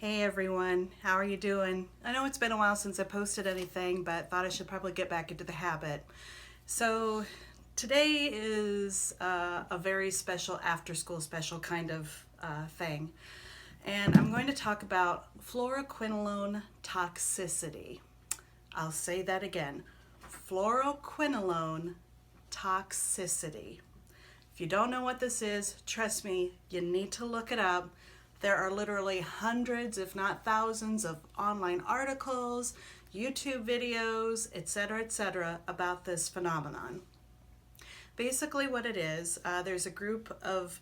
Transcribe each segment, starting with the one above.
Hey everyone, how are you doing? I know it's been a while since I posted anything, but thought I should probably get back into the habit. So today is a very special after school special kind of thing. And I'm going to talk about fluoroquinolone toxicity. I'll say that again. Fluoroquinolone toxicity. If you don't know what this is, trust me, you need to look it up. There are literally hundreds, if not thousands, of online articles, YouTube videos, etc., about this phenomenon. Basically what it is, there's a group of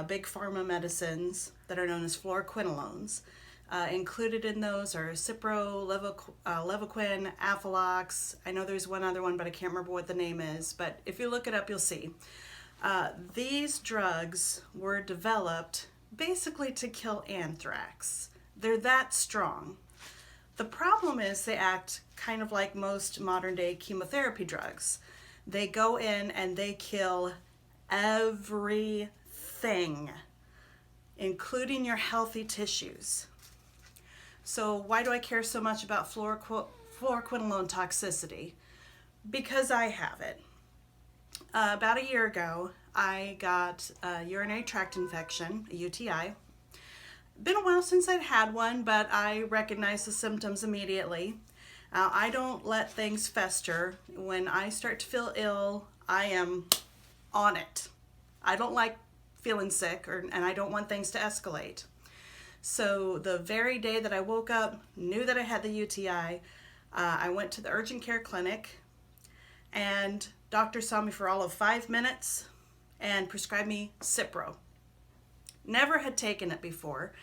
big pharma medicines that are known as fluoroquinolones. Included in those are Cipro, Levaquin, Afalox. I know there's one other one, but I can't remember what the name is. But if you look it up, you'll see. These drugs were developed basically to kill anthrax. They're that strong. The problem is they act kind of like most modern day chemotherapy drugs. They go in and they kill everything, including your healthy tissues. So why do I care so much about fluoroquinolone toxicity? Because I have it. About a year ago, I got a urinary tract infection, a UTI. Been a while since I'd had one, but I recognized the symptoms immediately. I don't let things fester. When I start to feel ill, I am on it. I don't like feeling sick, and I don't want things to escalate. So the very day that I woke up, knew that I had the UTI, I went to the urgent care clinic, and doctor saw me for all of 5 minutes and prescribed me Cipro. Never had taken it before.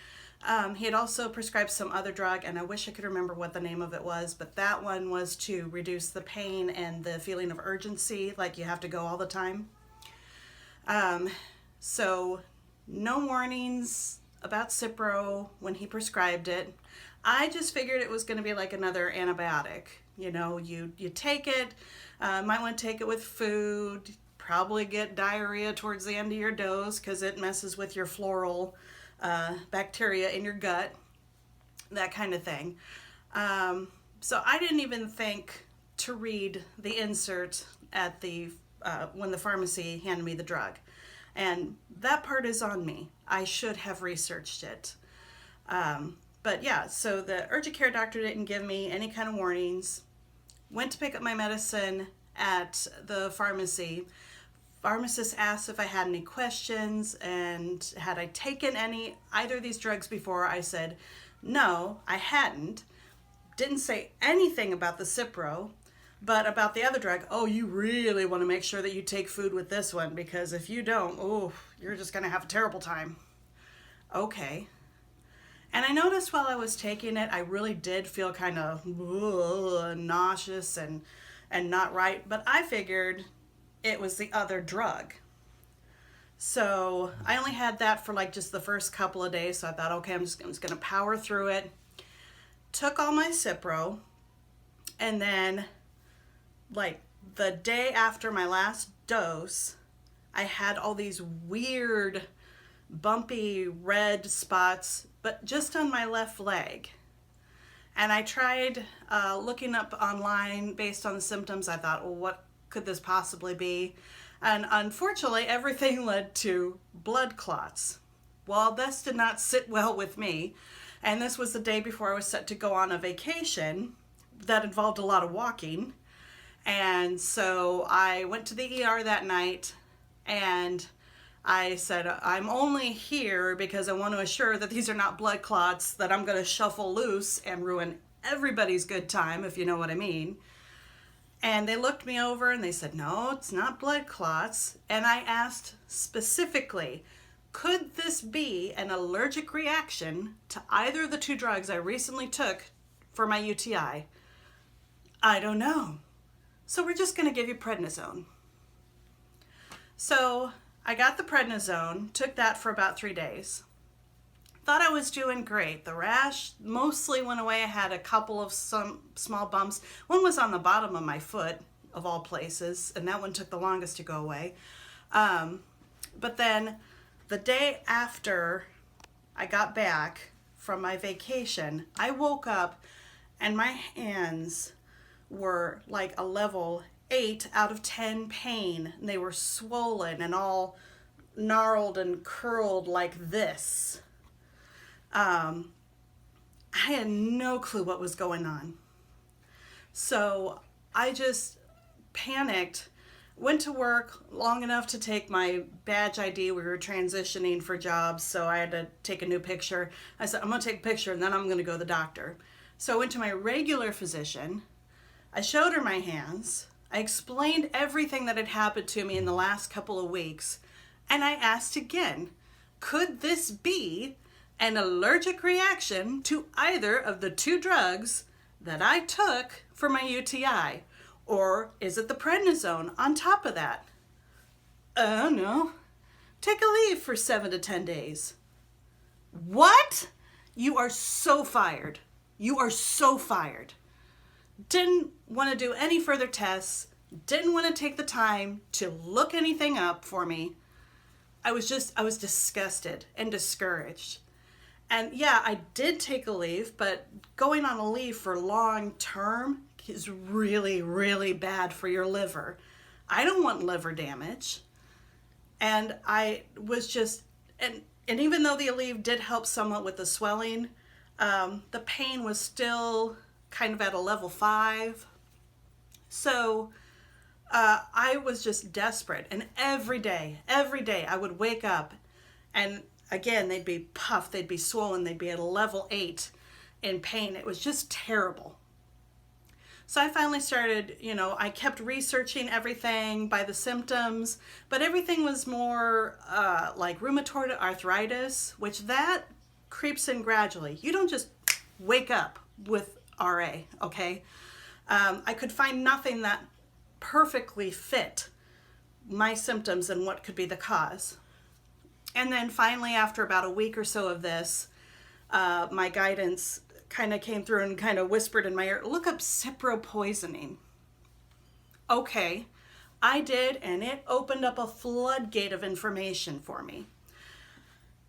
He had also prescribed some other drug, and I wish I could remember what the name of it was, but that one was to reduce the pain and the feeling of urgency, like you have to go all the time. So no warnings about Cipro when he prescribed it. I just figured it was going to be like another antibiotic. You know, you take it, might want to take it with food, probably get diarrhea towards the end of your dose because it messes with your floral bacteria in your gut, that kind of thing. So I didn't even think to read the insert at the when the pharmacy handed me the drug. And that part is on me. I should have researched it. But yeah, so the urgent care doctor didn't give me any kind of warnings. Went to pick up my medicine at the pharmacy. Pharmacist asked if I had any questions and had I taken either of these drugs before. I said, no, I hadn't. Didn't say anything about the Cipro, but about the other drug, oh, you really want to make sure that you take food with this one because if you don't, oh, you're just going to have a terrible time. Okay. And I noticed while I was taking it, I really did feel kind of nauseous and not right, but I figured it was the other drug. So I only had that for like just the first couple of days, so I thought, okay, I'm just going to power through it. Took all my Cipro, and then like the day after my last dose, I had all these weird bumpy red spots, but just on my left leg. And I tried looking up online based on the symptoms. I thought, well, what could this possibly be? And unfortunately, everything led to blood clots. Well, this did not sit well with me. And this was the day before I was set to go on a vacation that involved a lot of walking. And so I went to the ER that night and I said, I'm only here because I want to assure that these are not blood clots that I'm going to shuffle loose and ruin everybody's good time, if you know what I mean. And they looked me over and they said, no, it's not blood clots. And I asked specifically, could this be an allergic reaction to either of the two drugs I recently took for my UTI? I don't know. So we're just going to give you prednisone. So I got the prednisone, took that for about 3 days. Thought I was doing great. The rash mostly went away. I had a couple of some small bumps. One was on the bottom of my foot, of all places, and that one took the longest to go away. But then the day after I got back from my vacation, I woke up and my hands were like a level 8 out of 10 pain. And they were swollen and all gnarled and curled like this. I had no clue what was going on. So I just panicked, went to work long enough to take my badge ID. We were transitioning for jobs, so I had to take a new picture. I said, I'm going to take a picture and then I'm going to go to the doctor. So I went to my regular physician. I showed her my hands. I explained everything that had happened to me in the last couple of weeks. And I asked again, could this be an allergic reaction to either of the 2 drugs that I took for my UTI? Or is it the prednisone on top of that? Oh no. Take a leave for 7 to 10 days. What? You are so fired. You are so fired. Didn't want to do any further tests. Didn't want to take the time to look anything up for me. I was disgusted and discouraged. And yeah, I did take a leave, but going on a leave for long term is really, really bad for your liver. I don't want liver damage. And I was just, and even though the leave did help somewhat with the swelling, the pain was still kind of at a level 5. So I was just desperate. And every day, I would wake up and again, they'd be puffed, they'd be swollen, they'd be at a level 8 in pain. It was just terrible. So I finally started, I kept researching everything by the symptoms, but everything was more like rheumatoid arthritis, which that creeps in gradually. You don't just wake up with RA, okay? I could find nothing that perfectly fit my symptoms and what could be the cause. And then finally, after about a week or so of this, my guidance kind of came through and kind of whispered in my ear, look up Cipro Poisoning. Okay, I did, and it opened up a floodgate of information for me.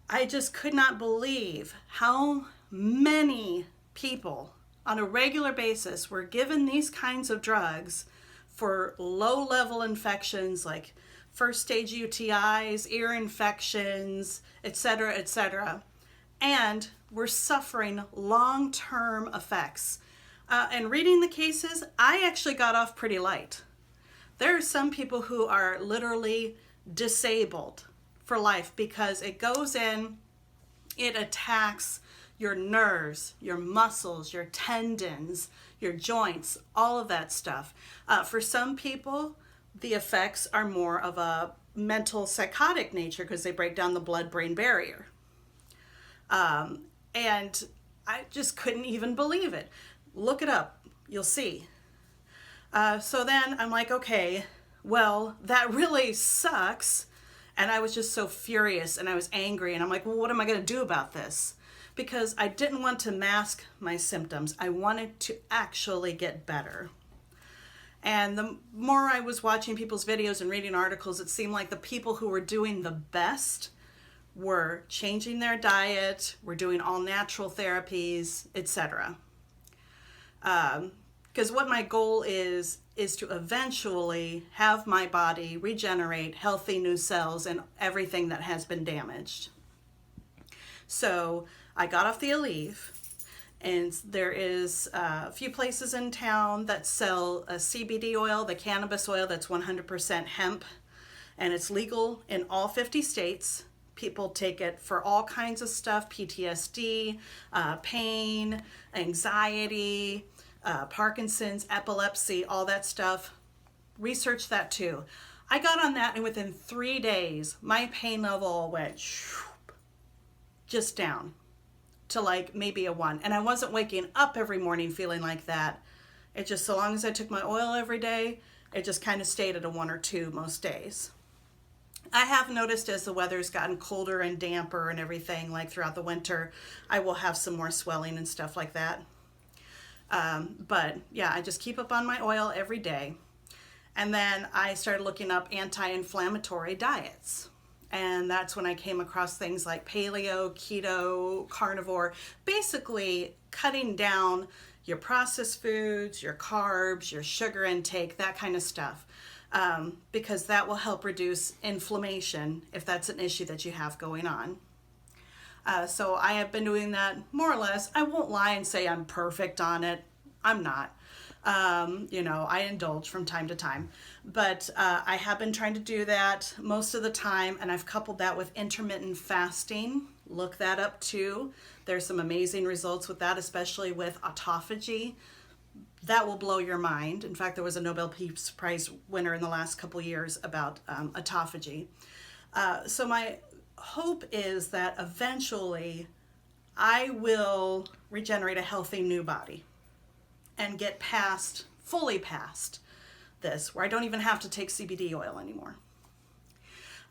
I just could not believe how many people on a regular basis were given these kinds of drugs for low-level infections like first stage UTIs, ear infections, etc., and we're suffering long-term effects. And reading the cases, I actually got off pretty light. There are some people who are literally disabled for life because it goes in, it attacks your nerves, your muscles, your tendons, your joints, all of that stuff. For some people, the effects are more of a mental psychotic nature because they break down the blood-brain barrier. And I just couldn't even believe it. Look it up, you'll see. So then I'm like, okay, well, that really sucks. And I was just so furious and I was angry and I'm like, well, what am I going to do about this? Because I didn't want to mask my symptoms. I wanted to actually get better. And the more I was watching people's videos and reading articles, it seemed like the people who were doing the best were changing their diet, were doing all natural therapies, etc. Because what my goal is to eventually have my body regenerate healthy new cells and everything that has been damaged. So I got off the Aleve, and there is a few places in town that sell a CBD oil, the cannabis oil that's 100% hemp, and it's legal in all 50 states. People take it for all kinds of stuff, PTSD, pain, anxiety, Parkinson's, epilepsy, all that stuff. Research that too. I got on that and within 3 days, my pain level went just down to like maybe a 1. And I wasn't waking up every morning feeling like that. It just, so long as I took my oil every day, it just kind of stayed at a 1 or 2 most days. I have noticed as the weather's gotten colder and damper and everything, like throughout the winter, I will have some more swelling and stuff like that. But yeah, I just keep up on my oil every day. And then I started looking up anti-inflammatory diets. And that's when I came across things like paleo, keto, carnivore, basically cutting down your processed foods, your carbs, your sugar intake, that kind of stuff. Because that will help reduce inflammation if that's an issue that you have going on. So I have been doing that more or less. I won't lie and say I'm perfect on it. I'm not. I indulge from time to time, but I have been trying to do that most of the time, and I've coupled that with intermittent fasting. Look that up too. There's some amazing results with that, especially with autophagy. That will blow your mind. In fact, there was a Nobel Peace Prize winner in the last couple years about autophagy. So my hope is that eventually I will regenerate a healthy new body and get fully past this, where I don't even have to take CBD oil anymore.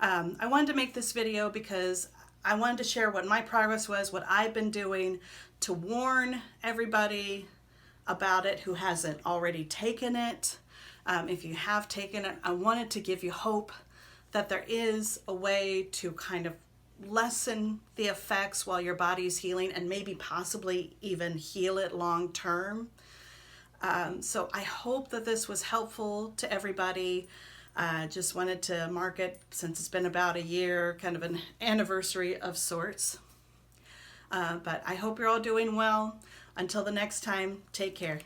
I wanted to make this video because I wanted to share what my progress was, what I've been doing to warn everybody about it who hasn't already taken it. If you have taken it, I wanted to give you hope that there is a way to kind of lessen the effects while your body is healing, and maybe possibly even heal it long term. So I hope that this was helpful to everybody. Just wanted to mark it, since it's been about a year, kind of an anniversary of sorts. But I hope you're all doing well. Until the next time, take care.